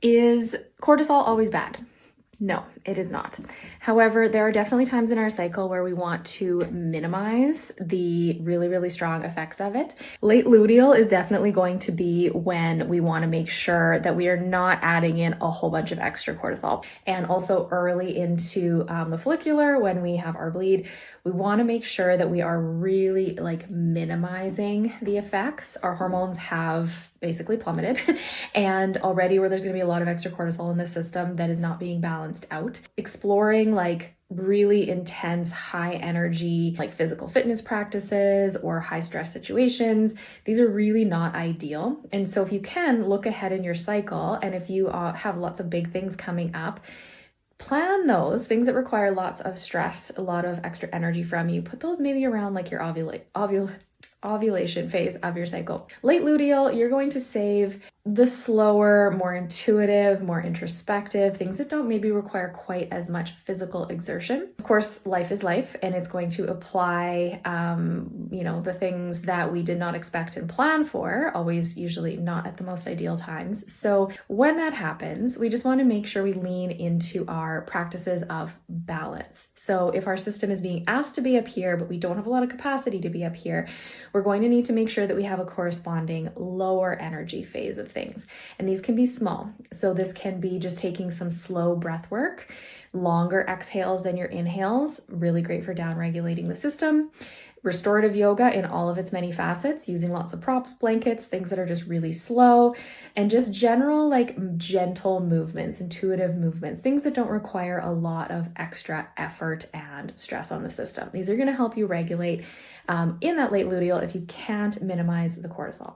Is cortisol always bad? No, it is not. However, there are definitely times in our cycle where we want to minimize the really, really strong effects of it. Late luteal is definitely going to be when we want to make sure that we are not adding in a whole bunch of extra cortisol. And also early into the follicular, when we have our bleed, we want to make sure that we are really like minimizing the effects. Our hormones have basically plummeted and already where there's going to be a lot of extra cortisol in the system that is not being balanced out. Exploring like really intense, high energy, like physical fitness practices or high stress situations, these are really not ideal. And so if you can look ahead in your cycle, and if you have lots of big things coming up, plan those things that require lots of stress, a lot of extra energy from you. Put those maybe around like your ovulation phase of your cycle. Late luteal, you're going to save the slower, more intuitive, more introspective, things that don't maybe require quite as much physical exertion. Of course, life is life, and it's going to apply, the things that we did not expect and plan for, always usually not at the most ideal times. So when that happens, we just want to make sure we lean into our practices of balance. So if our system is being asked to be up here, but we don't have a lot of capacity to be up here, we're going to need to make sure that we have a corresponding lower energy phase of things. And these can be small. So this can be just taking some slow breath work, longer exhales than your inhales, really great for down regulating the system. Restorative yoga in all of its many facets, using lots of props, blankets, things that are just really slow, and just general like gentle movements, intuitive movements, things that don't require a lot of extra effort and stress on the system. These are going to help you regulate in that late luteal if you can't minimize the cortisol.